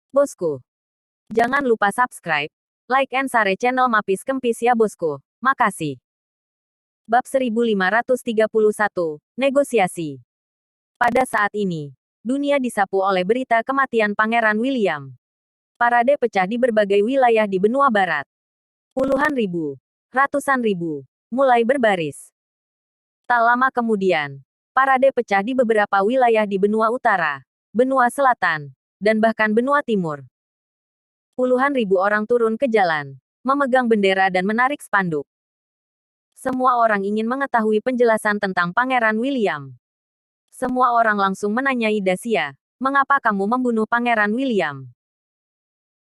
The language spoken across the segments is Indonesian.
Bosku, jangan lupa subscribe, like and share channel Mapis Kempis ya bosku. Makasih. Bab 1531, Negosiasi. Pada saat ini, dunia disapu oleh berita kematian Pangeran William. Parade pecah di berbagai wilayah di benua barat. Puluhan ribu, ratusan ribu, mulai berbaris. Tak lama kemudian, parade pecah di beberapa wilayah di benua utara, benua selatan, dan bahkan benua timur. Puluhan ribu orang turun ke jalan, memegang bendera dan menarik spanduk. Semua orang ingin mengetahui penjelasan tentang Pangeran William. Semua orang langsung menanyai Dacia, mengapa kamu membunuh Pangeran William?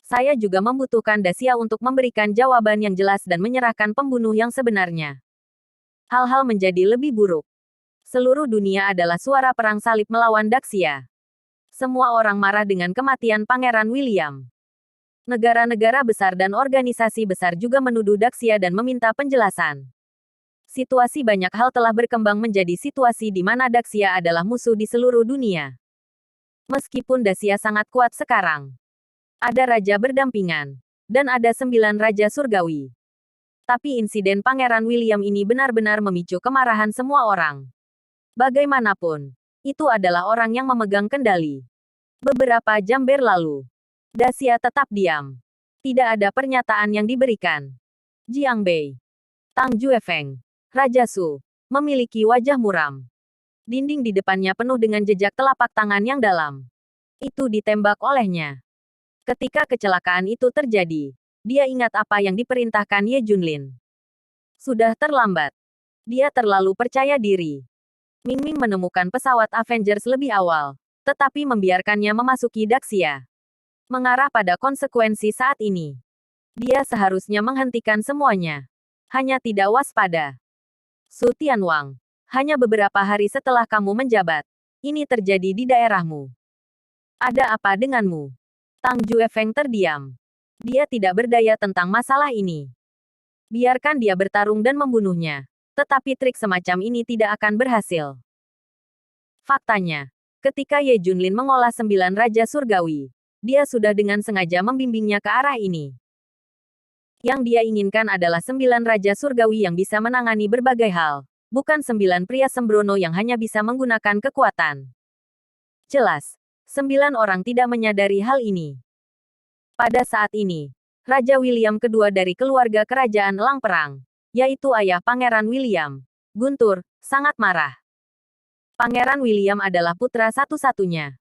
Saya juga membutuhkan Dacia untuk memberikan jawaban yang jelas dan menyerahkan pembunuh yang sebenarnya. Hal-hal menjadi lebih buruk. Seluruh dunia adalah suara perang salib melawan Dacia. Semua orang marah dengan kematian Pangeran William. Negara-negara besar dan organisasi besar juga menuduh Dacia dan meminta penjelasan. Situasi banyak hal telah berkembang menjadi situasi di mana Dacia adalah musuh di seluruh dunia. Meskipun Dacia sangat kuat sekarang, ada raja berdampingan, dan ada 9 raja surgawi. Tapi insiden Pangeran William ini benar-benar memicu kemarahan semua orang. Bagaimanapun, itu adalah orang yang memegang kendali. Beberapa jam berlalu. Dacia tetap diam. Tidak ada pernyataan yang diberikan. Jiang Bei, Tang Juefeng, Raja Su, memiliki wajah muram. Dinding di depannya penuh dengan jejak telapak tangan yang dalam. Itu ditembak olehnya. Ketika kecelakaan itu terjadi, dia ingat apa yang diperintahkan Ye Junlin. Sudah terlambat. Dia terlalu percaya diri. Ming Ming menemukan pesawat Avengers lebih awal, tetapi membiarkannya memasuki Dacia. Mengarah pada konsekuensi saat ini. Dia seharusnya menghentikan semuanya. Hanya tidak waspada. Su Tianwang, hanya beberapa hari setelah kamu menjabat, ini terjadi di daerahmu. Ada apa denganmu? Tang Juefeng terdiam. Dia tidak berdaya tentang masalah ini. Biarkan dia bertarung dan membunuhnya. Tetapi trik semacam ini tidak akan berhasil. Faktanya, ketika Ye Junlin mengolah 9 raja surgawi, dia sudah dengan sengaja membimbingnya ke arah ini. Yang dia inginkan adalah 9 raja surgawi yang bisa menangani berbagai hal, bukan 9 pria sembrono yang hanya bisa menggunakan kekuatan. Jelas, 9 orang tidak menyadari hal ini. Pada saat ini, Raja William kedua dari keluarga kerajaan Elang Perang, yaitu ayah Pangeran William, Guntur, sangat marah. Pangeran William adalah putra satu-satunya.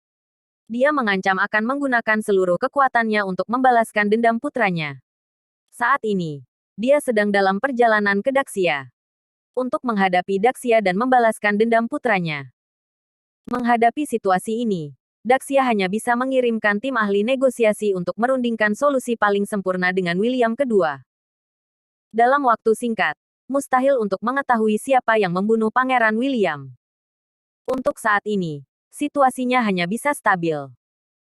Dia mengancam akan menggunakan seluruh kekuatannya untuk membalaskan dendam putranya. Saat ini, dia sedang dalam perjalanan ke Dacia. Untuk menghadapi Dacia dan membalaskan dendam putranya. Menghadapi situasi ini, Dacia hanya bisa mengirimkan tim ahli negosiasi untuk merundingkan solusi paling sempurna dengan William kedua. Dalam waktu singkat, mustahil untuk mengetahui siapa yang membunuh Pangeran William. Untuk saat ini, situasinya hanya bisa stabil.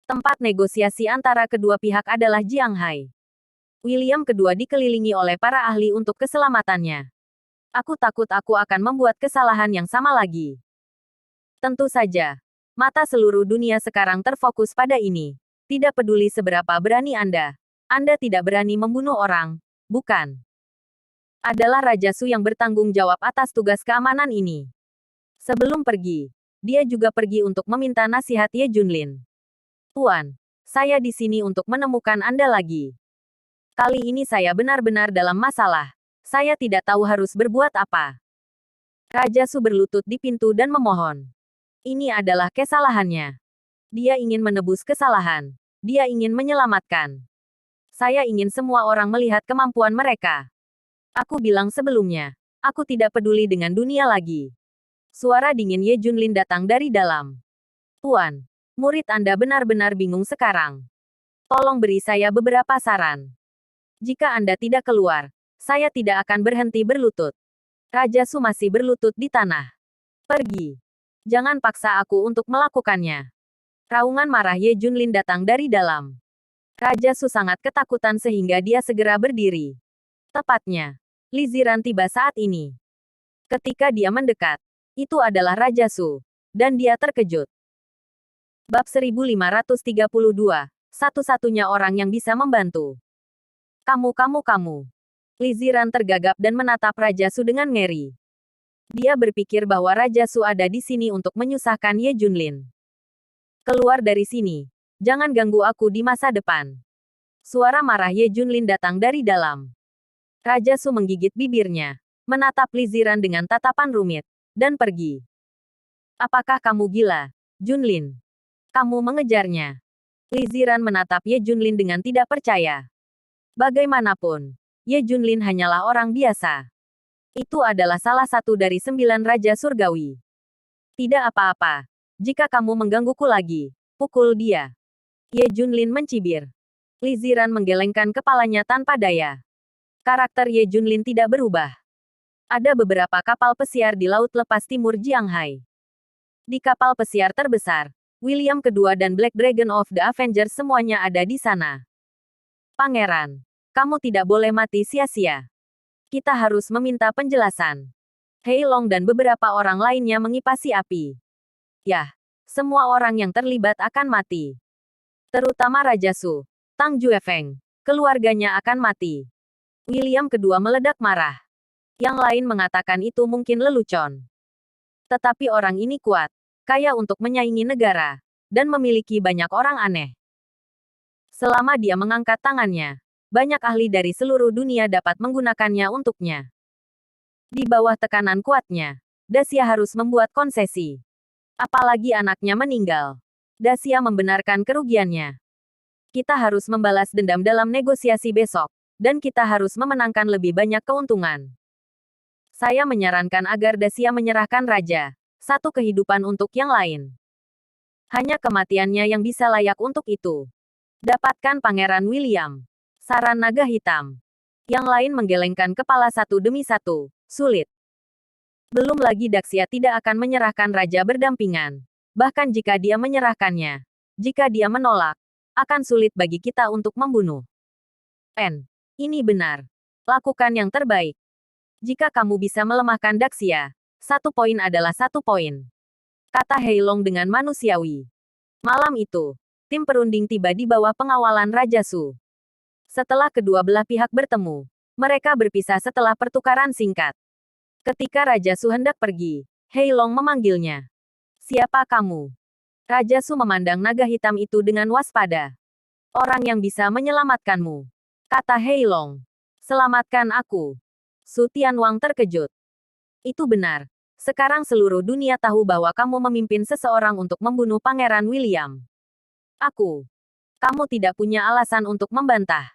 Tempat negosiasi antara kedua pihak adalah Jianghai. William kedua dikelilingi oleh para ahli untuk keselamatannya. Aku takut aku akan membuat kesalahan yang sama lagi. Tentu saja, mata seluruh dunia sekarang terfokus pada ini. Tidak peduli seberapa berani Anda tidak berani membunuh orang, bukan? Adalah Raja Su yang bertanggung jawab atas tugas keamanan ini. Sebelum pergi, dia juga pergi untuk meminta nasihat Ye Junlin. Tuan, saya di sini untuk menemukan Anda lagi. Kali ini saya benar-benar dalam masalah. Saya tidak tahu harus berbuat apa. Raja Su berlutut di pintu dan memohon. Ini adalah kesalahannya. Dia ingin menebus kesalahan. Dia ingin menyelamatkan. Saya ingin semua orang melihat kemampuan mereka. Aku bilang sebelumnya, aku tidak peduli dengan dunia lagi. Suara dingin Ye Junlin datang dari dalam. Tuan, murid Anda benar-benar bingung sekarang. Tolong beri saya beberapa saran. Jika Anda tidak keluar, saya tidak akan berhenti berlutut. Raja Su masih berlutut di tanah. Pergi. Jangan paksa aku untuk melakukannya. Raungan marah Ye Junlin datang dari dalam. Raja Su sangat ketakutan sehingga dia segera berdiri. Tepatnya, Li Ziran tiba saat ini. Ketika dia mendekat, itu adalah Raja Su, dan dia terkejut. Bab 1532, Satu-satunya orang yang bisa membantu. Kamu. Li Ziran tergagap dan menatap Raja Su dengan ngeri. Dia berpikir bahwa Raja Su ada di sini untuk menyusahkan Ye Junlin. Keluar dari sini. Jangan ganggu aku di masa depan. Suara marah Ye Junlin datang dari dalam. Raja Su menggigit bibirnya, menatap Li Ziran dengan tatapan rumit, dan pergi. Apakah kamu gila, Junlin? Kamu mengejarnya. Li Ziran menatap Ye Junlin dengan tidak percaya. Bagaimanapun, Ye Junlin hanyalah orang biasa. Itu adalah salah satu dari 9 Raja Surgawi. Tidak apa-apa. Jika kamu menggangguku lagi, pukul dia. Ye Junlin mencibir. Li Ziran menggelengkan kepalanya tanpa daya. Karakter Ye Junlin tidak berubah. Ada beberapa kapal pesiar di Laut Lepas Timur Jianghai. Di kapal pesiar terbesar, William II dan Black Dragon of the Avengers semuanya ada di sana. Pangeran, kamu tidak boleh mati sia-sia. Kita harus meminta penjelasan. Hei Long dan beberapa orang lainnya mengipasi api. Yah, semua orang yang terlibat akan mati. Terutama Raja Su, Tang Juefeng. Keluarganya akan mati. William II meledak marah. Yang lain mengatakan itu mungkin lelucon. Tetapi orang ini kuat, kaya untuk menyaingi negara, dan memiliki banyak orang aneh. Selama dia mengangkat tangannya, banyak ahli dari seluruh dunia dapat menggunakannya untuknya. Di bawah tekanan kuatnya, Dacia harus membuat konsesi. Apalagi anaknya meninggal. Dacia membenarkan kerugiannya. Kita harus membalas dendam dalam negosiasi besok, dan kita harus memenangkan lebih banyak keuntungan. Saya menyarankan agar Dacia menyerahkan raja, satu kehidupan untuk yang lain. Hanya kematiannya yang bisa layak untuk itu. Dapatkan Pangeran William. Saran naga hitam. Yang lain menggelengkan kepala satu demi satu. Sulit. Belum lagi Daxia tidak akan menyerahkan raja berdampingan. Bahkan jika dia menyerahkannya. Jika dia menolak, akan sulit bagi kita untuk membunuh. Ini benar. Lakukan yang terbaik. Jika kamu bisa melemahkan Daxia, 1 poin adalah 1 poin. Kata Hei Long dengan manusiawi. Malam itu, tim perunding tiba di bawah pengawalan Raja Su. Setelah kedua belah pihak bertemu, mereka berpisah setelah pertukaran singkat. Ketika Raja Su hendak pergi, Hei Long memanggilnya. Siapa kamu? Raja Su memandang naga hitam itu dengan waspada. Orang yang bisa menyelamatkanmu. Kata Hei Long. Selamatkan aku. Su Tianwang terkejut. Itu benar. Sekarang seluruh dunia tahu bahwa kamu memimpin seseorang untuk membunuh Pangeran William. Kamu tidak punya alasan untuk membantah.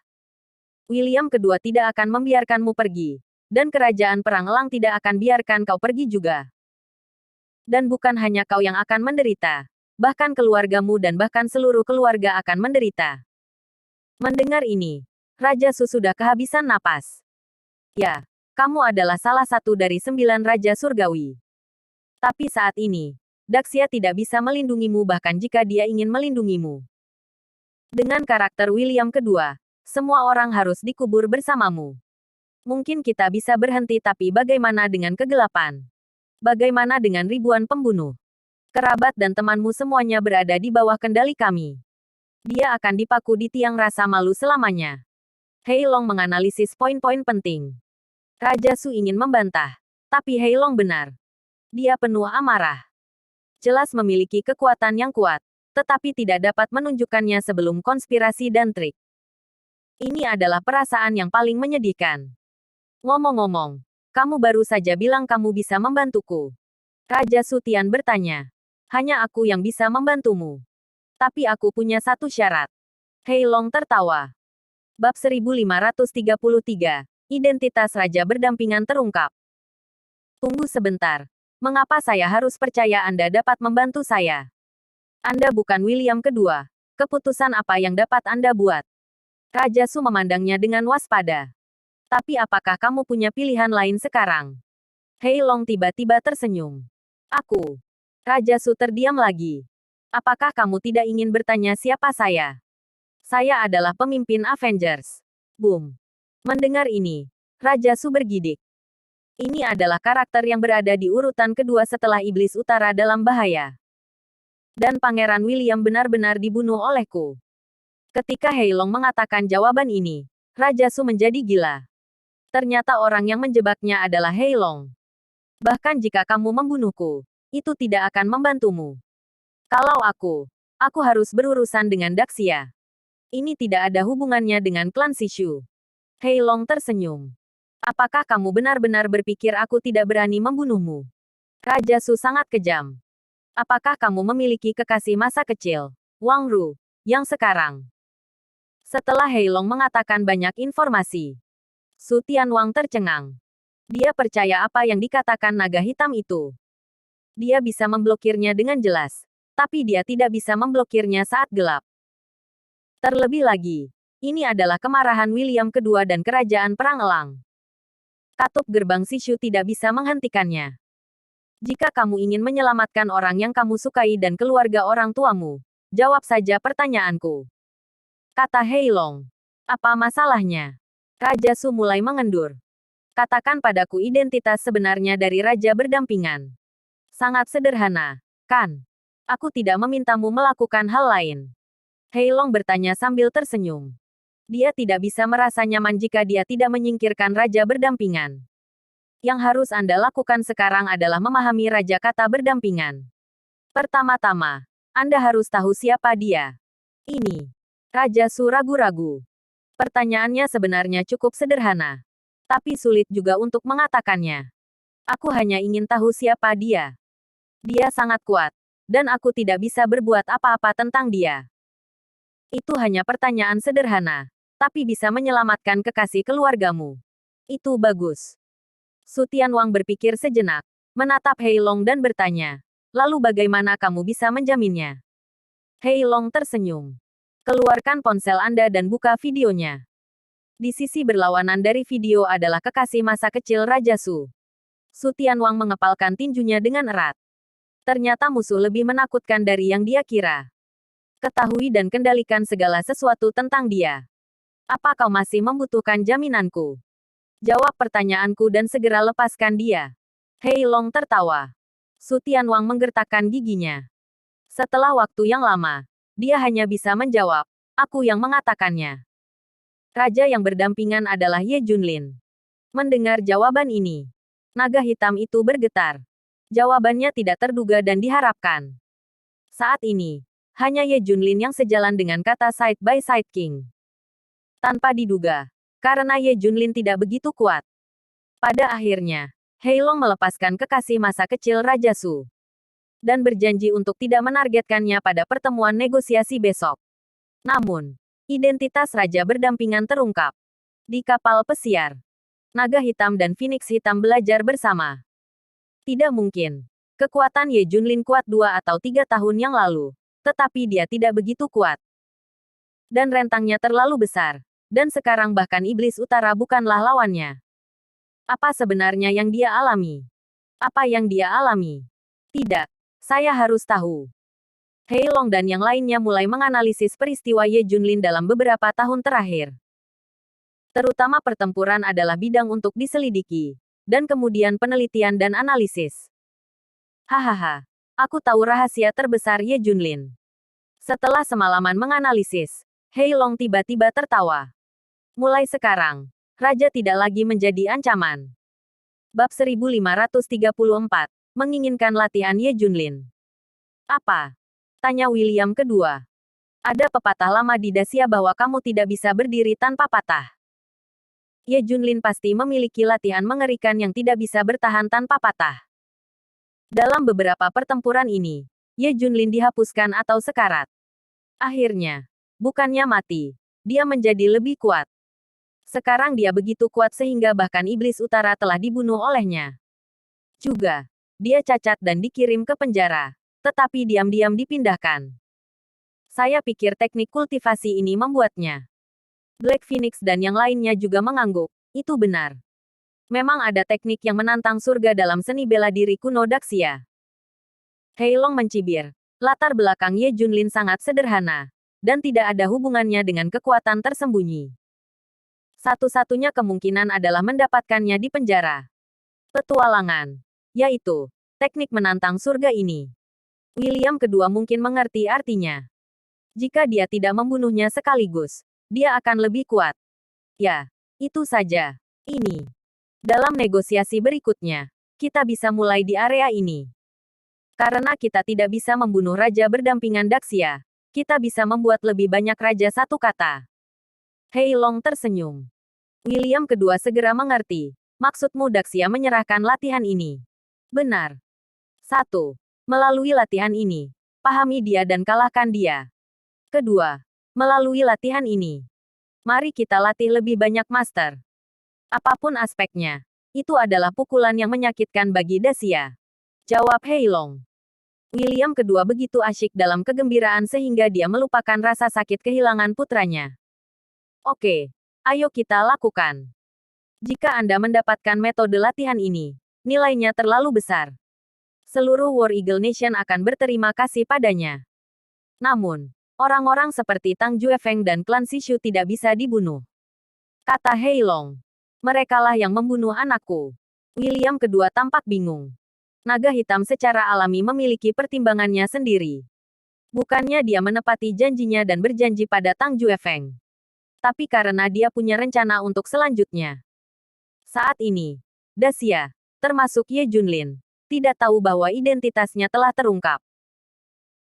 William II tidak akan membiarkanmu pergi. Dan kerajaan Perang Elang tidak akan biarkan kau pergi juga. Dan bukan hanya kau yang akan menderita. Bahkan keluargamu dan bahkan seluruh keluarga akan menderita. Mendengar ini, Raja Su sudah kehabisan napas. Ya, kamu adalah salah satu dari 9 Raja Surgawi. Tapi saat ini, Daxia tidak bisa melindungimu bahkan jika dia ingin melindungimu. Dengan karakter William II, semua orang harus dikubur bersamamu. Mungkin kita bisa berhenti tapi bagaimana dengan kegelapan? Bagaimana dengan ribuan pembunuh? Kerabat dan temanmu semuanya berada di bawah kendali kami. Dia akan dipaku di tiang rasa malu selamanya. Hei Long menganalisis poin-poin penting. Raja Su ingin membantah. Tapi Hei Long benar. Dia penuh amarah. Jelas memiliki kekuatan yang kuat. Tetapi tidak dapat menunjukkannya sebelum konspirasi dan trik. Ini adalah perasaan yang paling menyedihkan. Ngomong-ngomong, kamu baru saja bilang kamu bisa membantuku. Raja Su Tian bertanya. Hanya aku yang bisa membantumu. Tapi aku punya satu syarat. Hei Long tertawa. Bab 1533. Identitas Raja Berdampingan terungkap. Tunggu sebentar. Mengapa saya harus percaya Anda dapat membantu saya? Anda bukan William II. Keputusan apa yang dapat Anda buat? Raja Su memandangnya dengan waspada. Tapi apakah kamu punya pilihan lain sekarang? Hei Long tiba-tiba tersenyum. Aku. Raja Su terdiam lagi. Apakah kamu tidak ingin bertanya siapa saya? Saya adalah pemimpin Avengers. Boom. Mendengar ini, Raja Su bergidik. Ini adalah karakter yang berada di urutan kedua setelah Iblis Utara dalam bahaya. Dan Pangeran William benar-benar dibunuh olehku. Ketika Heilong mengatakan jawaban ini, Raja Su menjadi gila. Ternyata orang yang menjebaknya adalah Heilong. Bahkan jika kamu membunuhku, itu tidak akan membantumu. Kalau aku harus berurusan dengan Daxia. Ini tidak ada hubungannya dengan klan Sishu. Heilong tersenyum. Apakah kamu benar-benar berpikir aku tidak berani membunuhmu? Raja Su sangat kejam. Apakah kamu memiliki kekasih masa kecil, Wang Ru, yang sekarang? Setelah Heilong mengatakan banyak informasi, Su Tianwang tercengang. Dia percaya apa yang dikatakan naga hitam itu. Dia bisa memblokirnya dengan jelas, tapi dia tidak bisa memblokirnya saat gelap. Terlebih lagi, ini adalah kemarahan William kedua dan kerajaan Perang Elang. Katup gerbang Sishu tidak bisa menghentikannya. Jika kamu ingin menyelamatkan orang yang kamu sukai dan keluarga orang tuamu, jawab saja pertanyaanku. Kata Heilong. Apa masalahnya? Raja Su mulai mengendur. Katakan padaku identitas sebenarnya dari Raja Berdampingan. Sangat sederhana, kan? Aku tidak memintamu melakukan hal lain. Heilong bertanya sambil tersenyum. Dia tidak bisa merasa nyaman jika dia tidak menyingkirkan Raja Berdampingan. Yang harus Anda lakukan sekarang adalah memahami Raja kata berdampingan. Pertama-tama, Anda harus tahu siapa dia. Ini. Raja Su ragu-ragu. Pertanyaannya sebenarnya cukup sederhana. Tapi sulit juga untuk mengatakannya. Aku hanya ingin tahu siapa dia. Dia sangat kuat. Dan aku tidak bisa berbuat apa-apa tentang dia. Itu hanya pertanyaan sederhana. Tapi bisa menyelamatkan kekasih keluargamu. Itu bagus. Su Tianwang berpikir sejenak. Menatap Heilong dan bertanya. Lalu bagaimana kamu bisa menjaminnya? Heilong tersenyum. Keluarkan ponsel Anda dan buka videonya. Di sisi berlawanan dari video adalah kekasih masa kecil Raja Su. Su Tianwang mengepalkan tinjunya dengan erat. Ternyata musuh lebih menakutkan dari yang dia kira. Ketahui dan kendalikan segala sesuatu tentang dia. Apa kau masih membutuhkan jaminanku? Jawab pertanyaanku dan segera lepaskan dia. Heilong tertawa. Su Tianwang menggertakkan giginya. Setelah waktu yang lama, dia hanya bisa menjawab, aku yang mengatakannya. Raja yang berdampingan adalah Ye Junlin. Mendengar jawaban ini, naga hitam itu bergetar. Jawabannya tidak terduga dan diharapkan. Saat ini, hanya Ye Junlin yang sejalan dengan kata side by side king. Tanpa diduga, karena Ye Junlin tidak begitu kuat. Pada akhirnya, Heilong melepaskan kekasih masa kecil Raja Su. Dan berjanji untuk tidak menargetkannya pada pertemuan negosiasi besok. Namun, identitas Raja Berdampingan terungkap. Di kapal pesiar, naga hitam dan Phoenix hitam belajar bersama. Tidak mungkin. Kekuatan Ye Junlin kuat 2 atau 3 tahun yang lalu. Tetapi dia tidak begitu kuat. Dan rentangnya terlalu besar. Dan sekarang bahkan Iblis Utara bukanlah lawannya. Apa sebenarnya yang dia alami? Apa yang dia alami? Tidak. Saya harus tahu. Heilong dan yang lainnya mulai menganalisis peristiwa Ye Junlin dalam beberapa tahun terakhir. Terutama pertempuran adalah bidang untuk diselidiki. Dan kemudian penelitian dan analisis. Hahaha. Aku tahu rahasia terbesar Ye Junlin. Setelah semalaman menganalisis, Heilong tiba-tiba tertawa. Mulai sekarang, Raja tidak lagi menjadi ancaman. Bab 1534. Menginginkan latihan Ye Junlin. Apa? Tanya William kedua. Ada pepatah lama di Dacia bahwa kamu tidak bisa berdiri tanpa patah. Ye Junlin pasti memiliki latihan mengerikan yang tidak bisa bertahan tanpa patah. Dalam beberapa pertempuran ini, Ye Junlin dihapuskan atau sekarat. Akhirnya, bukannya mati, dia menjadi lebih kuat. Sekarang dia begitu kuat sehingga bahkan Iblis Utara telah dibunuh olehnya. Juga, dia cacat dan dikirim ke penjara, tetapi diam-diam dipindahkan. Saya pikir teknik kultivasi ini membuatnya. Black Phoenix dan yang lainnya juga mengangguk, itu benar. Memang ada teknik yang menantang surga dalam seni bela diri kuno Daxia. Heilong mencibir. Latar belakang Ye Junlin sangat sederhana, dan tidak ada hubungannya dengan kekuatan tersembunyi. Satu-satunya kemungkinan adalah mendapatkannya di penjara. Petualangan. Yaitu, teknik menantang surga ini. William kedua mungkin mengerti artinya. Jika dia tidak membunuhnya sekaligus, dia akan lebih kuat. Ya, itu saja. Ini. Dalam negosiasi berikutnya, kita bisa mulai di area ini. Karena kita tidak bisa membunuh raja berdampingan Daxia, kita bisa membuat lebih banyak raja satu kata. Hei Long tersenyum. William kedua segera mengerti. Maksudmu Daxia menyerahkan latihan ini. Benar. 1. Melalui latihan ini, pahami dia dan kalahkan dia. Kedua, melalui latihan ini, mari kita latih lebih banyak master. Apapun aspeknya, itu adalah pukulan yang menyakitkan bagi Daxia. Jawab Hei Long. William kedua begitu asyik dalam kegembiraan sehingga dia melupakan rasa sakit kehilangan putranya. Oke, ayo kita lakukan. Jika Anda mendapatkan metode latihan ini, nilainya terlalu besar. Seluruh War Eagle Nation akan berterima kasih padanya. Namun, orang-orang seperti Tang Juefeng dan klan Sishu tidak bisa dibunuh. Kata Hei Long. Merekalah yang membunuh anakku. William kedua tampak bingung. Naga hitam secara alami memiliki pertimbangannya sendiri. Bukannya dia menepati janjinya dan berjanji pada Tang Juefeng. Tapi karena dia punya rencana untuk selanjutnya. Saat ini, Daxia, termasuk Ye Junlin, tidak tahu bahwa identitasnya telah terungkap.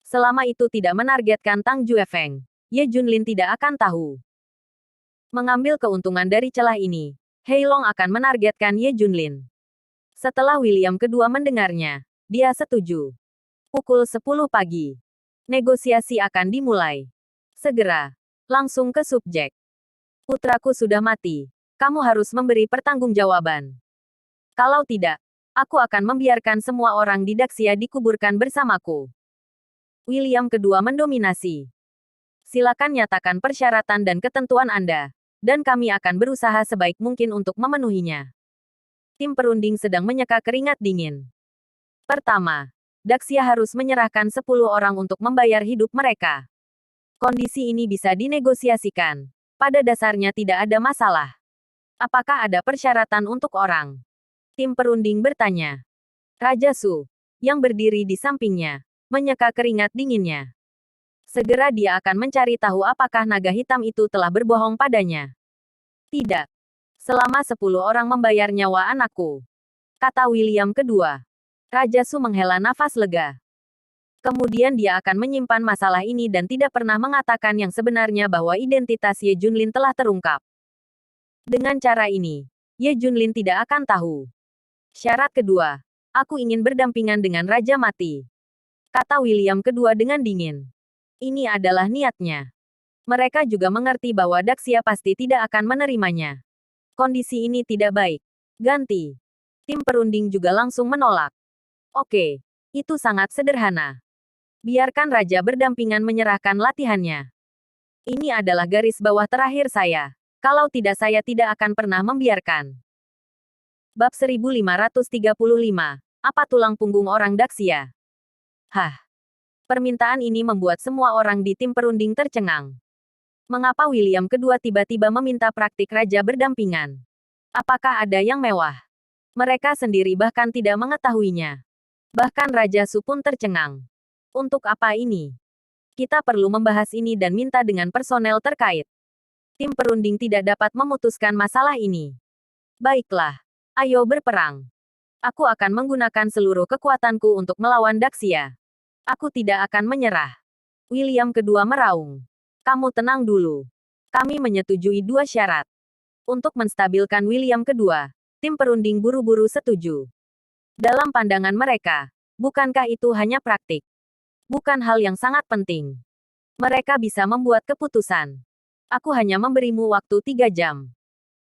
Selama itu tidak menargetkan Tang Juefeng, Ye Junlin tidak akan tahu. Mengambil keuntungan dari celah ini, Hei Long akan menargetkan Ye Junlin. Setelah William kedua mendengarnya, dia setuju. Pukul 10 pagi. Negosiasi akan dimulai. Segera. Langsung ke subjek. Putraku sudah mati. Kamu harus memberi pertanggungjawaban. Kalau tidak, aku akan membiarkan semua orang di Daxia dikuburkan bersamaku. William kedua mendominasi. Silakan nyatakan persyaratan dan ketentuan Anda, dan kami akan berusaha sebaik mungkin untuk memenuhinya. Tim perunding sedang menyeka keringat dingin. Pertama, Daxia harus menyerahkan 10 orang untuk membayar hidup mereka. Kondisi ini bisa dinegosiasikan. Pada dasarnya tidak ada masalah. Apakah ada persyaratan untuk orang? Tim perunding bertanya. Raja Su, yang berdiri di sampingnya, menyeka keringat dinginnya. Segera dia akan mencari tahu apakah naga hitam itu telah berbohong padanya. Tidak. Selama 10 orang membayar nyawa anakku. Kata William kedua. Raja Su menghela nafas lega. Kemudian dia akan menyimpan masalah ini dan tidak pernah mengatakan yang sebenarnya bahwa identitas Ye Junlin telah terungkap. Dengan cara ini, Ye Junlin tidak akan tahu. Syarat kedua, aku ingin berdampingan dengan Raja Mati. Kata William kedua dengan dingin. Ini adalah niatnya. Mereka juga mengerti bahwa Daxia pasti tidak akan menerimanya. Kondisi ini tidak baik. Ganti. Tim perunding juga langsung menolak. Oke, itu sangat sederhana. Biarkan Raja berdampingan menyerahkan latihannya. Ini adalah garis bawah terakhir saya. Kalau tidak saya tidak akan pernah membiarkan. Bab 1535. Apa tulang punggung orang Daxia? Hah. Permintaan ini membuat semua orang di tim perunding tercengang. Mengapa William kedua tiba-tiba meminta praktik raja berdampingan? Apakah ada yang mewah? Mereka sendiri bahkan tidak mengetahuinya. Bahkan Raja Su pun tercengang. Untuk apa ini? Kita perlu membahas ini dan minta dengan personel terkait. Tim perunding tidak dapat memutuskan masalah ini. Baiklah. Ayo berperang. Aku akan menggunakan seluruh kekuatanku untuk melawan Daxia. Aku tidak akan menyerah. William kedua meraung. Kamu tenang dulu. Kami menyetujui 2 syarat. Untuk menstabilkan William kedua, tim perunding buru-buru setuju. Dalam pandangan mereka, bukankah itu hanya praktik? Bukan hal yang sangat penting. Mereka bisa membuat keputusan. Aku hanya memberimu waktu 3 jam.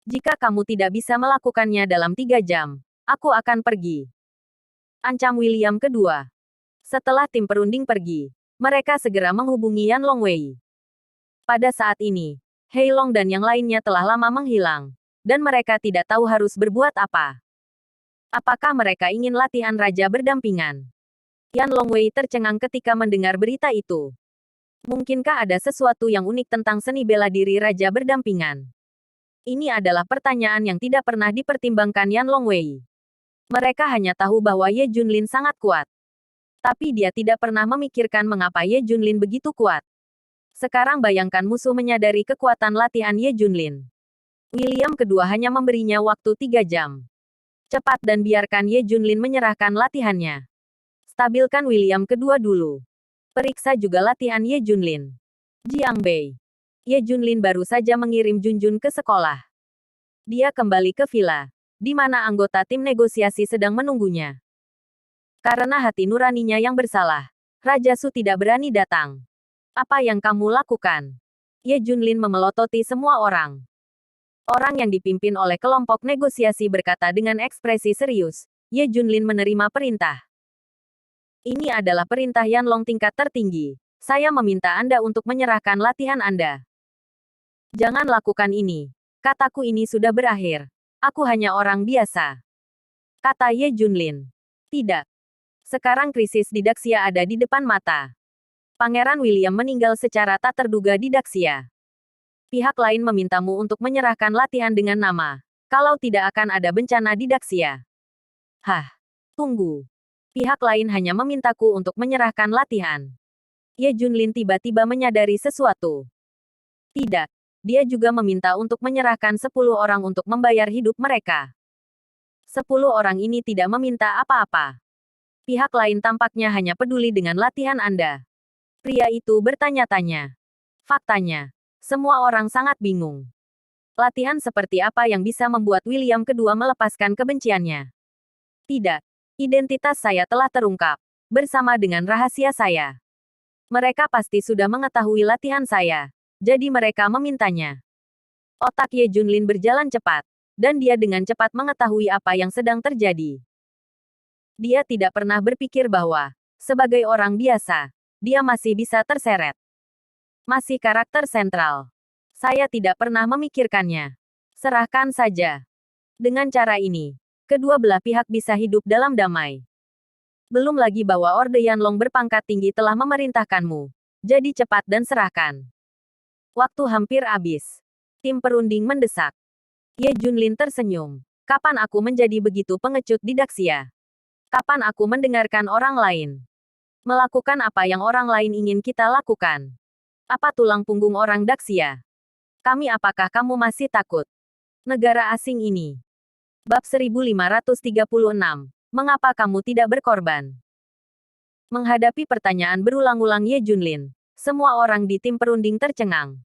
Jika kamu tidak bisa melakukannya dalam 3 jam, aku akan pergi. Ancam William kedua. Setelah tim perunding pergi, mereka segera menghubungi Yan Longwei. Pada saat ini, Hei Long dan yang lainnya telah lama menghilang, dan mereka tidak tahu harus berbuat apa. Apakah mereka ingin latihan raja berdampingan? Yan Longwei tercengang ketika mendengar berita itu. Mungkinkah ada sesuatu yang unik tentang seni bela diri raja berdampingan? Ini adalah pertanyaan yang tidak pernah dipertimbangkan Yan Longwei. Mereka hanya tahu bahwa Ye Junlin sangat kuat. Tapi dia tidak pernah memikirkan mengapa Ye Junlin begitu kuat. Sekarang bayangkan musuh menyadari kekuatan latihan Ye Junlin. William kedua hanya memberinya waktu 3 jam. Cepat dan biarkan Ye Junlin menyerahkan latihannya. Stabilkan William kedua dulu. Periksa juga latihan Ye Junlin. Jiang Bei. Ye Junlin baru saja mengirim Junjun ke sekolah. Dia kembali ke villa, di mana anggota tim negosiasi sedang menunggunya. Karena hati nuraninya yang bersalah, Raja Su tidak berani datang. Apa yang kamu lakukan? Ye Junlin memelototi semua orang. Orang yang dipimpin oleh kelompok negosiasi berkata dengan ekspresi serius. Ye Junlin menerima perintah. Ini adalah perintah Yanlong tingkat tertinggi. Saya meminta Anda untuk menyerahkan latihan Anda. Jangan lakukan ini. Kataku ini sudah berakhir. Aku hanya orang biasa. Kata Ye Junlin. Tidak. Sekarang krisis di Daxia ada di depan mata. Pangeran William meninggal secara tak terduga di Daxia. Pihak lain memintamu untuk menyerahkan latihan dengan nama. Kalau tidak akan ada bencana di Daxia. Hah. Tunggu. Pihak lain hanya memintaku untuk menyerahkan latihan. Ye Junlin tiba-tiba menyadari sesuatu. Tidak. Dia juga meminta untuk menyerahkan 10 orang untuk membayar hidup mereka. 10 orang ini tidak meminta apa-apa. Pihak lain tampaknya hanya peduli dengan latihan Anda. Pria itu bertanya-tanya. Faktanya, semua orang sangat bingung. Latihan seperti apa yang bisa membuat William kedua melepaskan kebenciannya? Tidak. Identitas saya telah terungkap. Bersama dengan rahasia saya. Mereka pasti sudah mengetahui latihan saya. Jadi mereka memintanya. Otak Ye Junlin berjalan cepat. Dan dia dengan cepat mengetahui apa yang sedang terjadi. Dia tidak pernah berpikir bahwa, sebagai orang biasa, dia masih bisa terseret. Masih karakter sentral. Saya tidak pernah memikirkannya. Serahkan saja. Dengan cara ini, kedua belah pihak bisa hidup dalam damai. Belum lagi bahwa Orde Yanlong berpangkat tinggi telah memerintahkanmu. Jadi cepat dan serahkan. Waktu hampir habis. Tim perunding mendesak. Ye Junlin tersenyum. Kapan aku menjadi begitu pengecut di Daxia? Kapan aku mendengarkan orang lain? Melakukan apa yang orang lain ingin kita lakukan? Apa tulang punggung orang Daxia? Apakah kamu masih takut? Negara asing ini. Bab 1536. Mengapa kamu tidak berkorban? Menghadapi pertanyaan berulang-ulang Ye Junlin, semua orang di tim perunding tercengang.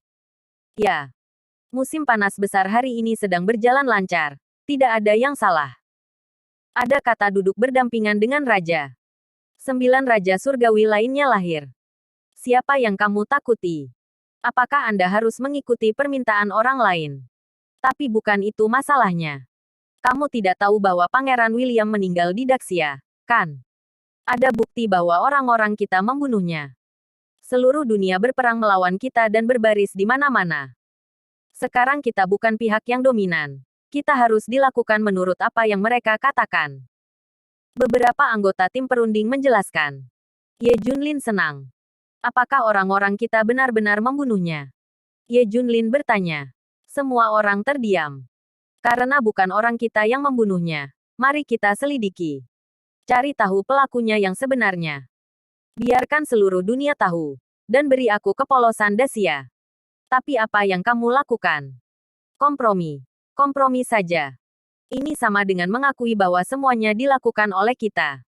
Ya. Musim panas besar hari ini sedang berjalan lancar. Tidak ada yang salah. Ada kata duduk berdampingan dengan raja. 9 raja surgawi lainnya lahir. Siapa yang kamu takuti? Apakah Anda harus mengikuti permintaan orang lain? Tapi bukan itu masalahnya. Kamu tidak tahu bahwa Pangeran William meninggal di Daxia, kan? Ada bukti bahwa orang-orang kita membunuhnya. Seluruh dunia berperang melawan kita dan berbaris di mana-mana. Sekarang kita bukan pihak yang dominan. Kita harus dilakukan menurut apa yang mereka katakan. Beberapa anggota tim perunding menjelaskan. Ye Junlin senang. Apakah orang-orang kita benar-benar membunuhnya? Ye Junlin bertanya. Semua orang terdiam. Karena bukan orang kita yang membunuhnya. Mari kita selidiki. Cari tahu pelakunya yang sebenarnya. Biarkan seluruh dunia tahu. Dan beri aku kepolosan Daxia. Tapi apa yang kamu lakukan? Kompromi. Kompromi saja. Ini sama dengan mengakui bahwa semuanya dilakukan oleh kita.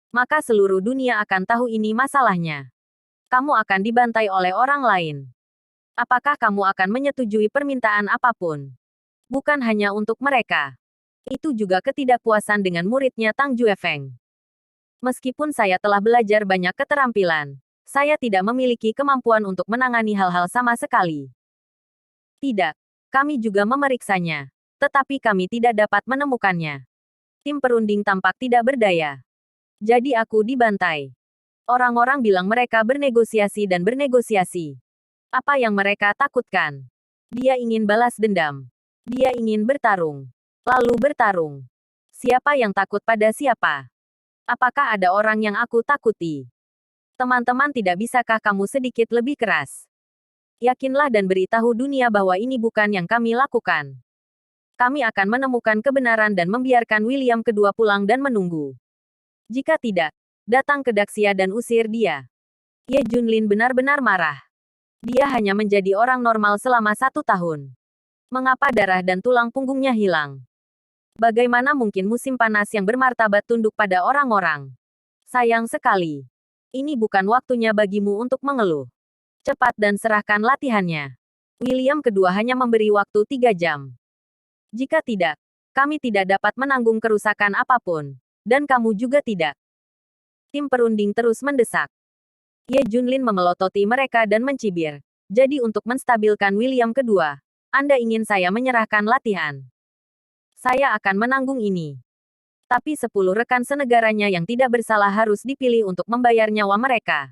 Maka seluruh dunia akan tahu ini masalahnya. Kamu akan dibantai oleh orang lain. Apakah kamu akan menyetujui permintaan apapun? Bukan hanya untuk mereka. Itu juga ketidakpuasan dengan muridnya Tang Juefeng. Meskipun saya telah belajar banyak keterampilan, saya tidak memiliki kemampuan untuk menangani hal-hal sama sekali. Tidak. Kami juga memeriksanya. Tetapi kami tidak dapat menemukannya. Tim perunding tampak tidak berdaya. Jadi aku dibantai. Orang-orang bilang mereka bernegosiasi dan bernegosiasi. Apa yang mereka takutkan? Dia ingin balas dendam. Dia ingin bertarung. Lalu bertarung. Siapa yang takut pada siapa? Apakah ada orang yang aku takuti? Teman-teman, tidak bisakah kamu sedikit lebih keras? Yakinlah dan beritahu dunia bahwa ini bukan yang kami lakukan. Kami akan menemukan kebenaran dan membiarkan William kedua pulang dan menunggu. Jika tidak, datang ke Daxia dan usir dia. Ye Junlin benar-benar marah. Dia hanya menjadi orang normal selama 1 tahun. Mengapa darah dan tulang punggungnya hilang? Bagaimana mungkin musim panas yang bermartabat tunduk pada orang-orang? Sayang sekali. Ini bukan waktunya bagimu untuk mengeluh. Cepat dan serahkan latihannya. William kedua hanya memberi waktu 3 jam. Jika tidak, kami tidak dapat menanggung kerusakan apapun. Dan kamu juga tidak. Tim perunding terus mendesak. Ye Junlin memelototi mereka dan mencibir. Jadi untuk menstabilkan William kedua, Anda ingin saya menyerahkan latihan. Saya akan menanggung ini. Tapi 10 rekan senegaranya yang tidak bersalah harus dipilih untuk membayar nyawa mereka.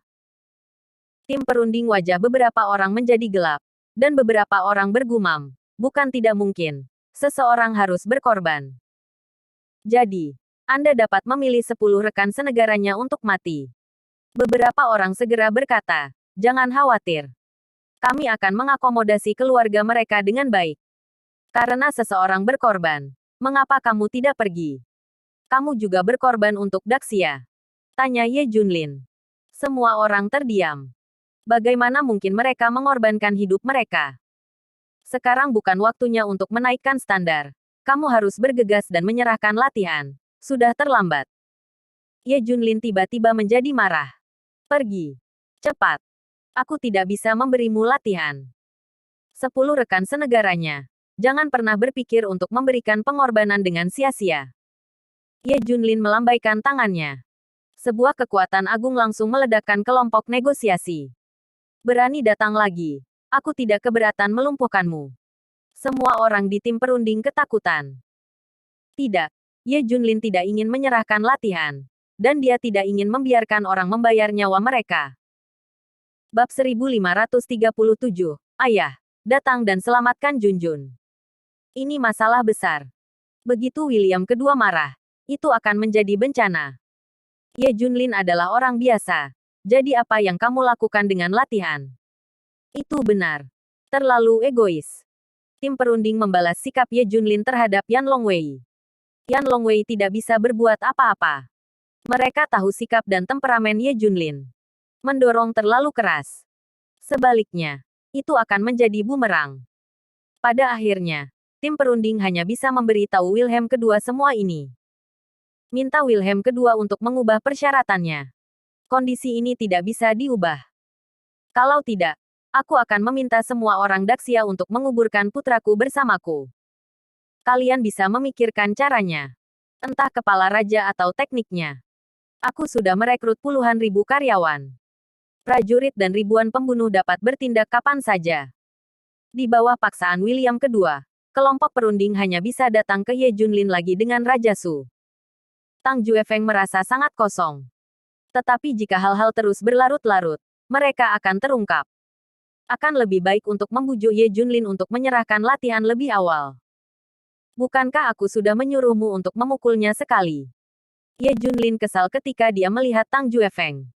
Tim perunding wajah beberapa orang menjadi gelap. Dan beberapa orang bergumam. Bukan tidak mungkin. Seseorang harus berkorban. Jadi, Anda dapat memilih 10 rekan senegaranya untuk mati. Beberapa orang segera berkata, jangan khawatir. Kami akan mengakomodasi keluarga mereka dengan baik. Karena seseorang berkorban, mengapa kamu tidak pergi? Kamu juga berkorban untuk Daxia? Tanya Ye Junlin. Semua orang terdiam. Bagaimana mungkin mereka mengorbankan hidup mereka? Sekarang bukan waktunya untuk menaikkan standar. Kamu harus bergegas dan menyerahkan latihan. Sudah terlambat. Ye Junlin tiba-tiba menjadi marah. Pergi. Cepat. Aku tidak bisa memberimu latihan. 10 rekan senegaranya. Jangan pernah berpikir untuk memberikan pengorbanan dengan sia-sia. Ye Junlin melambaikan tangannya. Sebuah kekuatan agung langsung meledakkan kelompok negosiasi. Berani datang lagi. Aku tidak keberatan melumpuhkanmu. Semua orang di tim perunding ketakutan. Tidak. Ye Junlin tidak ingin menyerahkan latihan. Dan dia tidak ingin membiarkan orang membayar nyawa mereka. Bab 1537. Ayah, datang dan selamatkan Junjun. Ini masalah besar. Begitu William kedua marah, itu akan menjadi bencana. Ye Junlin adalah orang biasa. Jadi apa yang kamu lakukan dengan latihan? Itu benar. Terlalu egois. Tim perunding membalas sikap Ye Junlin terhadap Yan Longwei. Yan Longwei tidak bisa berbuat apa-apa. Mereka tahu sikap dan temperamen Ye Junlin. Mendorong terlalu keras. Sebaliknya, itu akan menjadi bumerang. Pada akhirnya, tim perunding hanya bisa memberitahu Wilhelm kedua semua ini. Minta Wilhelm kedua untuk mengubah persyaratannya. Kondisi ini tidak bisa diubah. Kalau tidak, aku akan meminta semua orang Daxia untuk menguburkan putraku bersamaku. Kalian bisa memikirkan caranya. Entah kepala raja atau tekniknya. Aku sudah merekrut puluhan ribu karyawan. Prajurit dan ribuan pembunuh dapat bertindak kapan saja. Di bawah paksaan William kedua, kelompok perunding hanya bisa datang ke Ye Junlin lagi dengan Raja Su. Tang Juefeng merasa sangat kosong. Tetapi jika hal-hal terus berlarut-larut, mereka akan terungkap. Akan lebih baik untuk membujuk Ye Junlin untuk menyerahkan latihan lebih awal. Bukankah aku sudah menyuruhmu untuk memukulnya sekali? Ye Junlin kesal ketika dia melihat Tang Juefeng.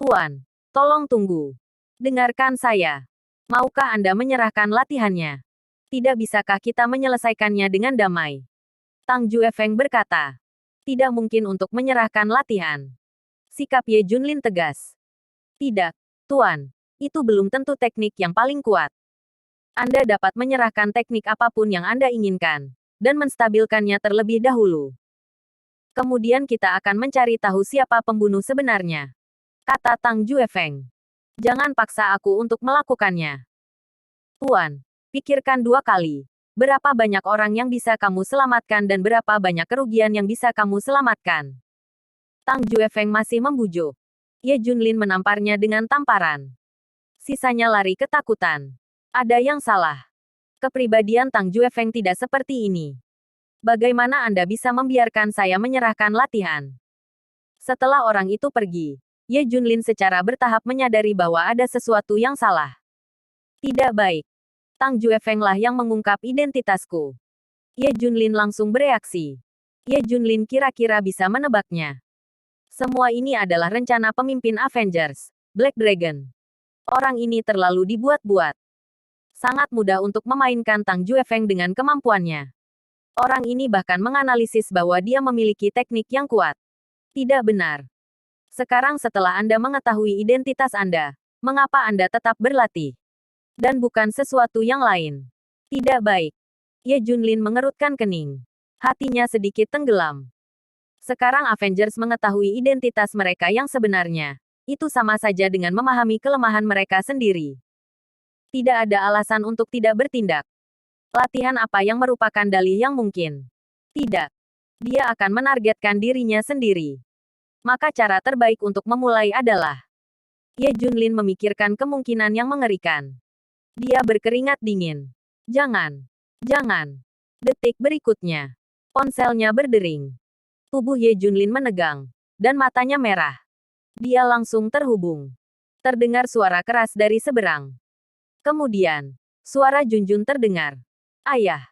Tuan, tolong tunggu. Dengarkan saya. Maukah Anda menyerahkan latihannya? Tidak bisakah kita menyelesaikannya dengan damai? Tang Juefeng berkata. Tidak mungkin untuk menyerahkan latihan. Sikap Ye Junlin tegas. Tidak, Tuan. Itu belum tentu teknik yang paling kuat. Anda dapat menyerahkan teknik apapun yang Anda inginkan, dan menstabilkannya terlebih dahulu. Kemudian kita akan mencari tahu siapa pembunuh sebenarnya. Kata Tang Juefeng. Jangan paksa aku untuk melakukannya. Tuan, pikirkan 2 kali. Berapa banyak orang yang bisa kamu selamatkan dan berapa banyak kerugian yang bisa kamu selamatkan. Tang Juefeng masih membujuk. Ye Junlin menamparnya dengan tamparan. Sisanya lari ketakutan. Ada yang salah. Kepribadian Tang Juefeng tidak seperti ini. Bagaimana Anda bisa membiarkan saya menyerahkan latihan? Setelah orang itu pergi, Ye Junlin secara bertahap menyadari bahwa ada sesuatu yang salah. Tidak baik. Tang Juefeng lah yang mengungkap identitasku. Ye Junlin langsung bereaksi. Ye Junlin kira-kira bisa menebaknya. Semua ini adalah rencana pemimpin Avengers, Black Dragon. Orang ini terlalu dibuat-buat. Sangat mudah untuk memainkan Tang Juefeng dengan kemampuannya. Orang ini bahkan menganalisis bahwa dia memiliki teknik yang kuat. Tidak benar. Sekarang setelah Anda mengetahui identitas Anda, mengapa Anda tetap berlatih? Dan bukan sesuatu yang lain. Tidak baik. Ye Junlin mengerutkan kening. Hatinya sedikit tenggelam. Sekarang Avengers mengetahui identitas mereka yang sebenarnya. Itu sama saja dengan memahami kelemahan mereka sendiri. Tidak ada alasan untuk tidak bertindak. Latihan apa yang merupakan dalih yang mungkin? Tidak. Dia akan menargetkan dirinya sendiri. Maka cara terbaik untuk memulai adalah Ye Junlin memikirkan kemungkinan yang mengerikan. Dia berkeringat dingin. Jangan. Jangan. Detik berikutnya. Ponselnya berdering. Tubuh Ye Junlin menegang. Dan matanya merah. Dia langsung terhubung. Terdengar suara keras dari seberang. Kemudian, suara Junjun terdengar. Ayah.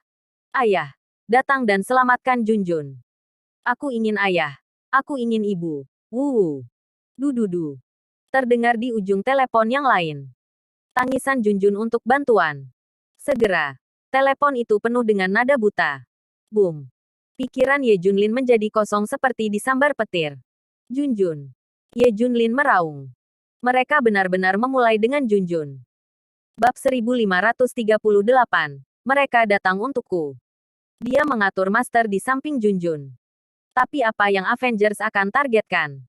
Ayah. Datang dan selamatkan Junjun. Aku ingin ayah. Aku ingin ibu. Wuwu. Dududu. Terdengar di ujung telepon yang lain. Tangisan Junjun untuk bantuan. Segera. Telepon itu penuh dengan nada buta. Boom. Pikiran Ye Junlin menjadi kosong seperti disambar petir. Junjun. Ye Junlin meraung. Mereka benar-benar memulai dengan Junjun. Bab 1538. Mereka datang untukku. Dia mengatur master di samping Junjun. Tapi apa yang Avengers akan targetkan?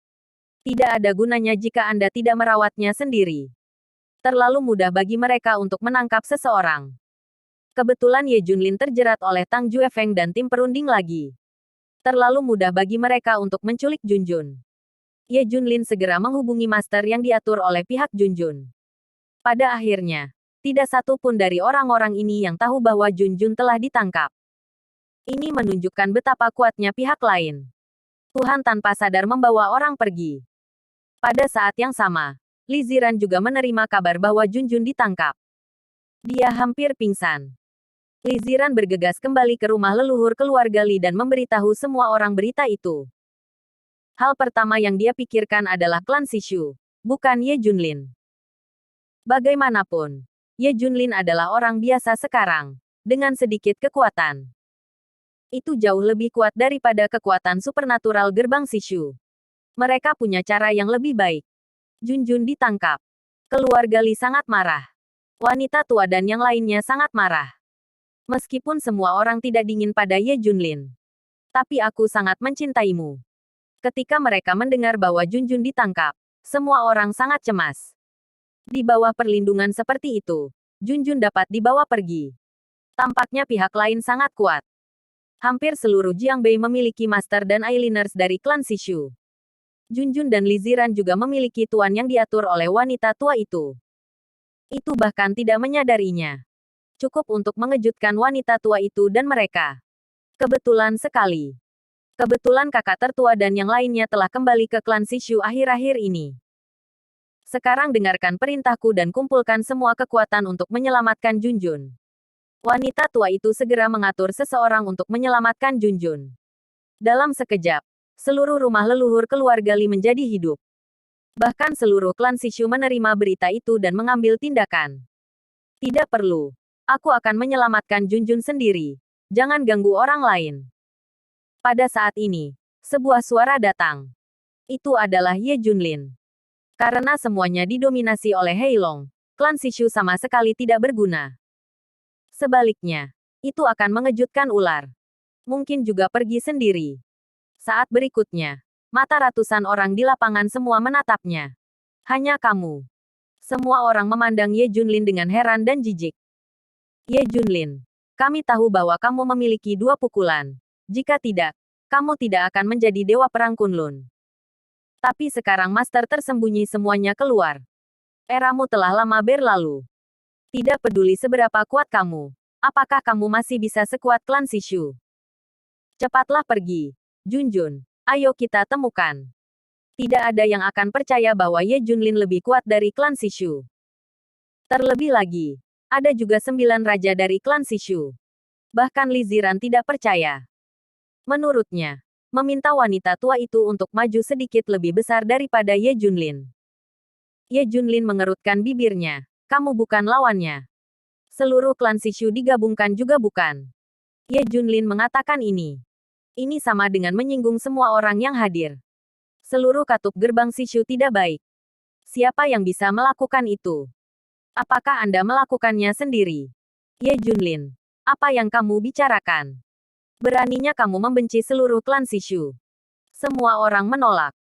Tidak ada gunanya jika Anda tidak merawatnya sendiri. Terlalu mudah bagi mereka untuk menangkap seseorang. Kebetulan Ye Junlin terjerat oleh Tang Juefeng dan tim perunding lagi. Terlalu mudah bagi mereka untuk menculik Junjun. Ye Junlin segera menghubungi master yang diatur oleh pihak Junjun. Pada akhirnya, tidak satu pun dari orang-orang ini yang tahu bahwa Junjun telah ditangkap. Ini menunjukkan betapa kuatnya pihak lain. Tuhan tanpa sadar membawa orang pergi. Pada saat yang sama, Li Ziran juga menerima kabar bahwa Junjun ditangkap. Dia hampir pingsan. Li Ziran bergegas kembali ke rumah leluhur keluarga Li dan memberitahu semua orang berita itu. Hal pertama yang dia pikirkan adalah klan Sishu, bukan Ye Junlin. Bagaimanapun, Ye Junlin adalah orang biasa sekarang, dengan sedikit kekuatan. Itu jauh lebih kuat daripada kekuatan supernatural gerbang Sishu. Mereka punya cara yang lebih baik. Junjun ditangkap. Keluarga Li sangat marah. Wanita tua dan yang lainnya sangat marah. Meskipun semua orang tidak dingin pada Ye Junlin. Tapi aku sangat mencintaimu. Ketika mereka mendengar bahwa Junjun ditangkap, semua orang sangat cemas. Di bawah perlindungan seperti itu, Junjun dapat dibawa pergi. Tampaknya pihak lain sangat kuat. Hampir seluruh Jiangbei memiliki master dan eyeliners dari klan Sishu. Junjun dan Li Ziran juga memiliki tuan yang diatur oleh wanita tua itu. Itu bahkan tidak menyadarinya. Cukup untuk mengejutkan wanita tua itu dan mereka. Kebetulan sekali. Kebetulan kakak tertua dan yang lainnya telah kembali ke klan Sishu akhir-akhir ini. Sekarang dengarkan perintahku dan kumpulkan semua kekuatan untuk menyelamatkan Junjun. Wanita tua itu segera mengatur seseorang untuk menyelamatkan Junjun. Dalam sekejap, seluruh rumah leluhur keluarga Li menjadi hidup. Bahkan seluruh klan Sishu menerima berita itu dan mengambil tindakan. Tidak perlu. Aku akan menyelamatkan Junjun sendiri. Jangan ganggu orang lain. Pada saat ini, sebuah suara datang. Itu adalah Ye Junlin. Karena semuanya didominasi oleh Heilong, klan Sishu sama sekali tidak berguna. Sebaliknya, itu akan mengejutkan ular. Mungkin juga pergi sendiri. Saat berikutnya, mata ratusan orang di lapangan semua menatapnya. Hanya kamu. Semua orang memandang Ye Junlin dengan heran dan jijik. Ye Junlin, kami tahu bahwa kamu memiliki 2 pukulan. Jika tidak, kamu tidak akan menjadi Dewa Perang Kunlun. Tapi sekarang master tersembunyi semuanya keluar. Eramu telah lama berlalu. Tidak peduli seberapa kuat kamu. Apakah kamu masih bisa sekuat klan Sishu? Cepatlah pergi. Junjun, ayo kita temukan. Tidak ada yang akan percaya bahwa Ye Junlin lebih kuat dari klan Sishu. Terlebih lagi, ada juga 9 raja dari klan Sishu. Bahkan Li Ziran tidak percaya. Menurutnya, meminta wanita tua itu untuk maju sedikit lebih besar daripada Ye Junlin. Ye Junlin mengerutkan bibirnya. Kamu bukan lawannya. Seluruh klan Sishu digabungkan juga bukan. Ye Junlin mengatakan ini. Ini sama dengan menyinggung semua orang yang hadir. Seluruh katup gerbang Sishu tidak baik. Siapa yang bisa melakukan itu? Apakah Anda melakukannya sendiri? Ye Junlin, apa yang kamu bicarakan? Beraninya kamu membenci seluruh klan Sishu. Semua orang menolak.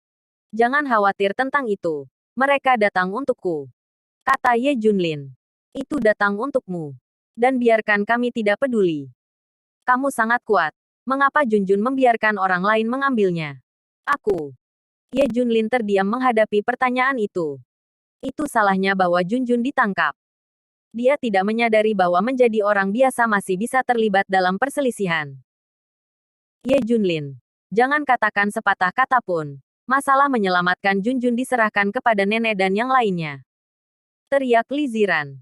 Jangan khawatir tentang itu. Mereka datang untukku. Kata Ye Junlin. Itu datang untukmu. Dan biarkan kami tidak peduli. Kamu sangat kuat. Mengapa Junjun membiarkan orang lain mengambilnya? Aku. Ye Junlin terdiam menghadapi pertanyaan itu. Itu salahnya bahwa Junjun ditangkap. Dia tidak menyadari bahwa menjadi orang biasa masih bisa terlibat dalam perselisihan. Ye Junlin. Jangan katakan sepatah kata pun. Masalah menyelamatkan Junjun diserahkan kepada nenek dan yang lainnya. Teriak Li Ziran.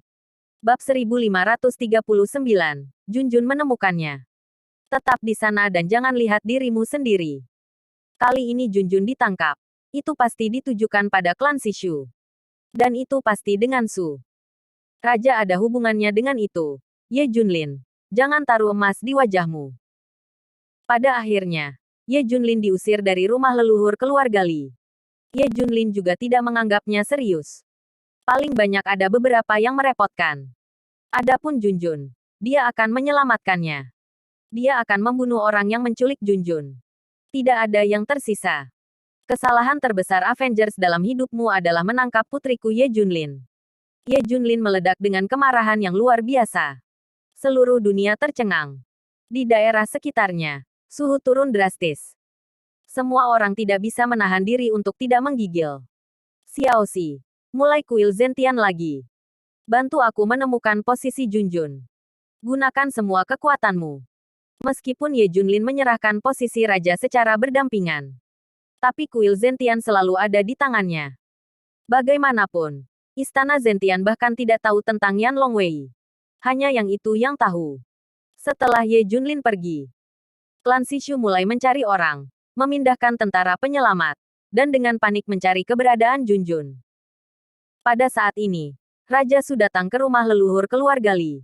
Bab 1539. Junjun menemukannya. Tetap di sana dan jangan lihat dirimu sendiri. Kali ini Junjun ditangkap. Itu pasti ditujukan pada klan Sishu. Dan itu pasti dengan Su. Raja ada hubungannya dengan itu. Ye Junlin. Jangan taruh emas di wajahmu. Pada akhirnya, Ye Junlin diusir dari rumah leluhur keluarga Li. Ye Junlin juga tidak menganggapnya serius. Paling banyak ada beberapa yang merepotkan. Adapun Junjun, dia akan menyelamatkannya. Dia akan membunuh orang yang menculik Junjun. Tidak ada yang tersisa. Kesalahan terbesar Avengers dalam hidupmu adalah menangkap putriku Ye Junlin. Ye Junlin meledak dengan kemarahan yang luar biasa. Seluruh dunia tercengang. Di daerah sekitarnya, suhu turun drastis. Semua orang tidak bisa menahan diri untuk tidak menggigil. Xiaoxi, mulai kuil Zentian lagi. Bantu aku menemukan posisi Junjun. Gunakan semua kekuatanmu. Meskipun Ye Junlin menyerahkan posisi raja secara berdampingan. Tapi kuil Zentian selalu ada di tangannya. Bagaimanapun, Istana Zentian bahkan tidak tahu tentang Yan Longwei. Hanya yang itu yang tahu. Setelah Ye Junlin pergi, klan Sishu mulai mencari orang, memindahkan tentara penyelamat, dan dengan panik mencari keberadaan Junjun. Pada saat ini, Raja Su datang ke rumah leluhur keluarga Li.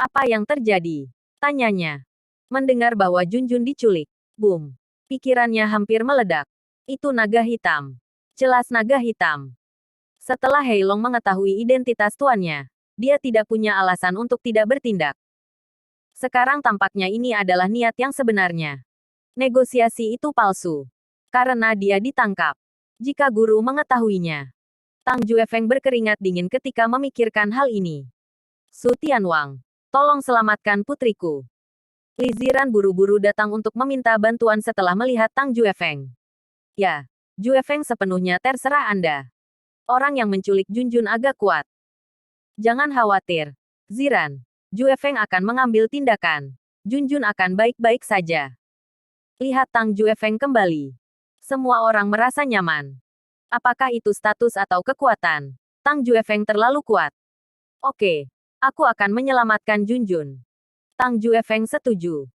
Apa yang terjadi? Tanyanya. Mendengar bahwa Junjun diculik. Boom. Pikirannya hampir meledak. Itu naga hitam. Jelas naga hitam. Setelah Heilong mengetahui identitas tuannya, dia tidak punya alasan untuk tidak bertindak. Sekarang tampaknya ini adalah niat yang sebenarnya. Negosiasi itu palsu. Karena dia ditangkap. Jika guru mengetahuinya. Tang Juefeng berkeringat dingin ketika memikirkan hal ini. Su Tianwang, tolong selamatkan putriku. Li Ziran buru-buru datang untuk meminta bantuan setelah melihat Tang Juefeng. Ya, Juefeng sepenuhnya terserah Anda. Orang yang menculik Junjun agak kuat. Jangan khawatir, Ziran. Juefeng akan mengambil tindakan. Junjun akan baik-baik saja. Lihat Tang Juefeng kembali. Semua orang merasa nyaman. Apakah itu status atau kekuatan? Tang Juefeng terlalu kuat. Oke, aku akan menyelamatkan Junjun. Tang Juefeng setuju.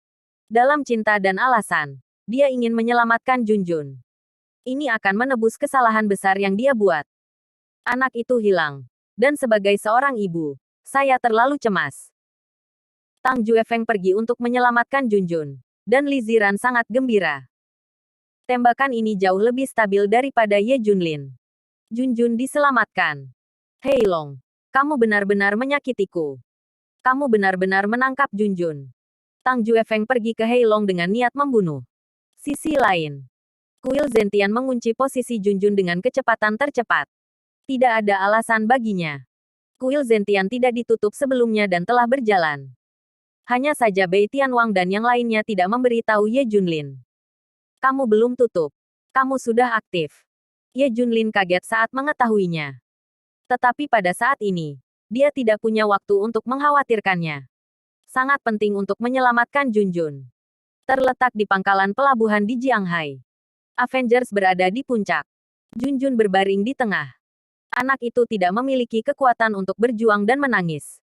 Dalam cinta dan alasan, dia ingin menyelamatkan Junjun. Ini akan menebus kesalahan besar yang dia buat. Anak itu hilang. Dan sebagai seorang ibu, saya terlalu cemas. Tang Juefeng pergi untuk menyelamatkan Junjun. Dan Li Ziran sangat gembira. Tembakan ini jauh lebih stabil daripada Ye Junlin. Junjun diselamatkan. Heilong, kamu benar-benar menyakitiku. Kamu benar-benar menangkap Junjun. Tang Juefeng pergi ke Heilong dengan niat membunuh. Sisi lain, kuil Zentian mengunci posisi Junjun dengan kecepatan tercepat. Tidak ada alasan baginya. Kuil Zentian tidak ditutup sebelumnya dan telah berjalan. Hanya saja Bei Tianwang dan yang lainnya tidak memberitahu Ye Junlin. Kamu belum tutup. Kamu sudah aktif. Ye Junlin kaget saat mengetahuinya. Tetapi pada saat ini, dia tidak punya waktu untuk mengkhawatirkannya. Sangat penting untuk menyelamatkan Junjun. Terletak di pangkalan pelabuhan di Jianghai. Avengers berada di puncak. Junjun berbaring di tengah. Anak itu tidak memiliki kekuatan untuk berjuang dan menangis.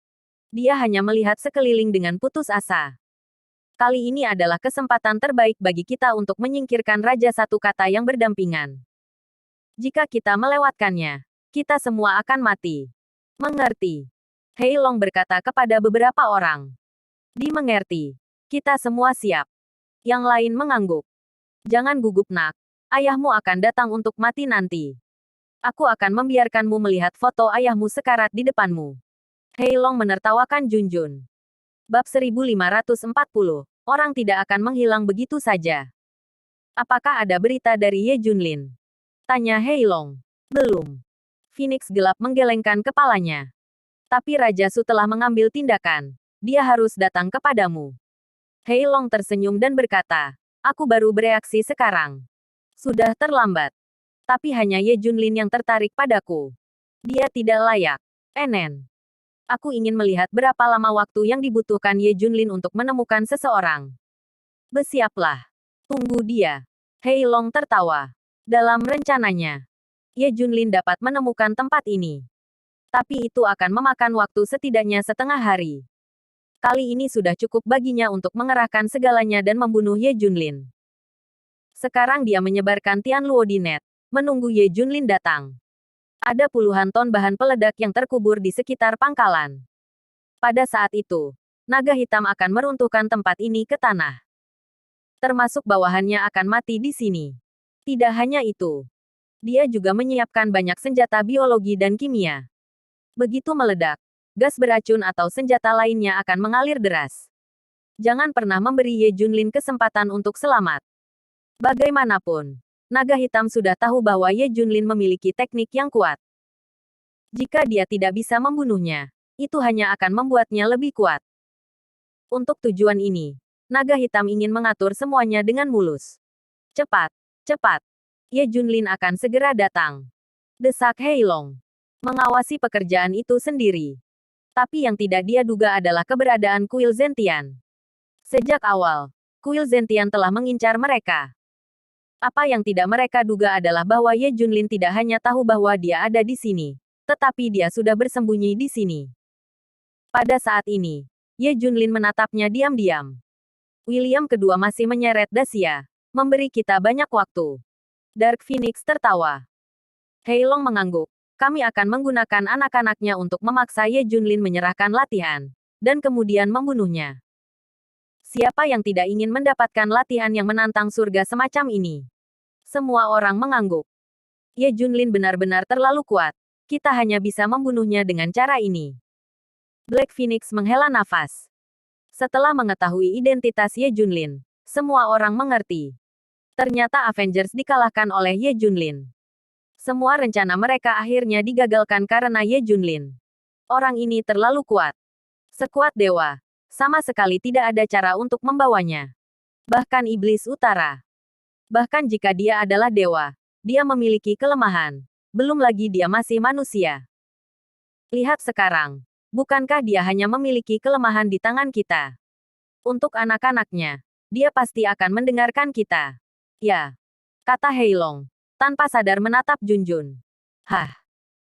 Dia hanya melihat sekeliling dengan putus asa. Kali ini adalah kesempatan terbaik bagi kita untuk menyingkirkan Raja Satu Kata yang berdampingan. Jika kita melewatkannya, kita semua akan mati. Mengerti? Heilong berkata kepada beberapa orang. Dimengerti. Kita semua siap. Yang lain mengangguk. Jangan gugup nak. Ayahmu akan datang untuk mati nanti. Aku akan membiarkanmu melihat foto ayahmu sekarat di depanmu. Hei Long menertawakan Junjun. Bab 1540. Orang tidak akan menghilang begitu saja. Apakah ada berita dari Ye Junlin? Tanya Hei Long. Belum. Phoenix gelap menggelengkan kepalanya. Tapi Raja Su telah mengambil tindakan. Dia harus datang kepadamu. Hei Long tersenyum dan berkata, aku baru bereaksi sekarang. Sudah terlambat. Tapi hanya Ye Junlin yang tertarik padaku. Dia tidak layak. Enen. Aku ingin melihat berapa lama waktu yang dibutuhkan Ye Junlin untuk menemukan seseorang. Bersiaplah. Tunggu dia. Hei Long tertawa. Dalam rencananya, Ye Junlin dapat menemukan tempat ini. Tapi itu akan memakan waktu setidaknya setengah hari. Kali ini sudah cukup baginya untuk mengerahkan segalanya dan membunuh Ye Junlin. Sekarang dia menyebarkan Tianluo di net, menunggu Ye Junlin datang. Ada puluhan ton bahan peledak yang terkubur di sekitar pangkalan. Pada saat itu, naga hitam akan meruntuhkan tempat ini ke tanah. Termasuk bawahannya akan mati di sini. Tidak hanya itu. Dia juga menyiapkan banyak senjata biologi dan kimia. Begitu meledak, gas beracun atau senjata lainnya akan mengalir deras. Jangan pernah memberi Ye Junlin kesempatan untuk selamat. Bagaimanapun, naga hitam sudah tahu bahwa Ye Junlin memiliki teknik yang kuat. Jika dia tidak bisa membunuhnya, itu hanya akan membuatnya lebih kuat. Untuk tujuan ini, naga hitam ingin mengatur semuanya dengan mulus. Cepat, cepat. Ye Junlin akan segera datang. Desak Hei Long. Mengawasi pekerjaan itu sendiri. Tapi yang tidak dia duga adalah keberadaan kuil Zentian. Sejak awal, kuil Zentian telah mengincar mereka. Apa yang tidak mereka duga adalah bahwa Ye Junlin tidak hanya tahu bahwa dia ada di sini, tetapi dia sudah bersembunyi di sini. Pada saat ini, Ye Junlin menatapnya diam-diam. William kedua masih menyeret Dacia, memberi kita banyak waktu. Dark Phoenix tertawa. Hei Long mengangguk. Kami akan menggunakan anak-anaknya untuk memaksa Ye Junlin menyerahkan latihan, dan kemudian membunuhnya. Siapa yang tidak ingin mendapatkan latihan yang menantang surga semacam ini? Semua orang mengangguk. Ye Junlin benar-benar terlalu kuat. Kita hanya bisa membunuhnya dengan cara ini. Black Phoenix menghela nafas. Setelah mengetahui identitas Ye Junlin, semua orang mengerti. Ternyata Avengers dikalahkan oleh Ye Junlin. Semua rencana mereka akhirnya digagalkan karena Ye Junlin. Orang ini terlalu kuat. Sekuat dewa. Sama sekali tidak ada cara untuk membawanya. Bahkan iblis utara. Bahkan jika dia adalah dewa, dia memiliki kelemahan. Belum lagi dia masih manusia. Lihat sekarang. Bukankah dia hanya memiliki kelemahan di tangan kita? Untuk anak-anaknya, dia pasti akan mendengarkan kita. Ya. Kata Hei Long, tanpa sadar menatap Junjun. Hah?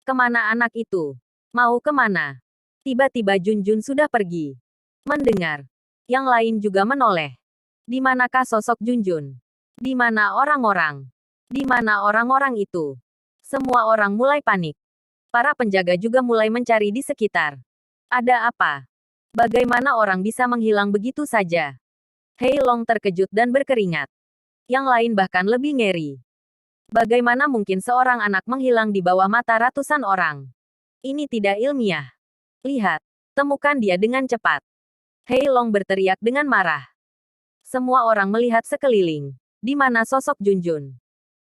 Kemana anak itu? Mau kemana? Tiba-tiba Junjun sudah pergi. Mendengar. Yang lain juga menoleh. Di manakah sosok Junjun? Di mana orang-orang? Di mana orang-orang itu? Semua orang mulai panik. Para penjaga juga mulai mencari di sekitar. Ada apa? Bagaimana orang bisa menghilang begitu saja? Hei Long terkejut dan berkeringat. Yang lain bahkan lebih ngeri. Bagaimana mungkin seorang anak menghilang di bawah mata ratusan orang? Ini tidak ilmiah. Lihat, temukan dia dengan cepat. Hei Long berteriak dengan marah. Semua orang melihat sekeliling. Di mana sosok Junjun?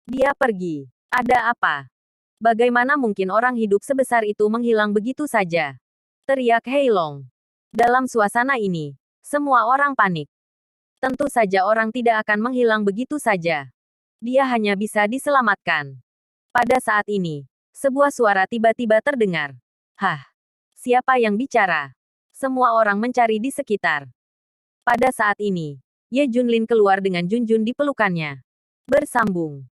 Dia pergi. Ada apa? Bagaimana mungkin orang hidup sebesar itu menghilang begitu saja? Teriak Hei Long. Dalam suasana ini, semua orang panik. Tentu saja orang tidak akan menghilang begitu saja. Dia hanya bisa diselamatkan. Pada saat ini, sebuah suara tiba-tiba terdengar. Hah? Siapa yang bicara? Semua orang mencari di sekitar. Pada saat ini, Ye Junlin keluar dengan Junjun di pelukannya. Bersambung.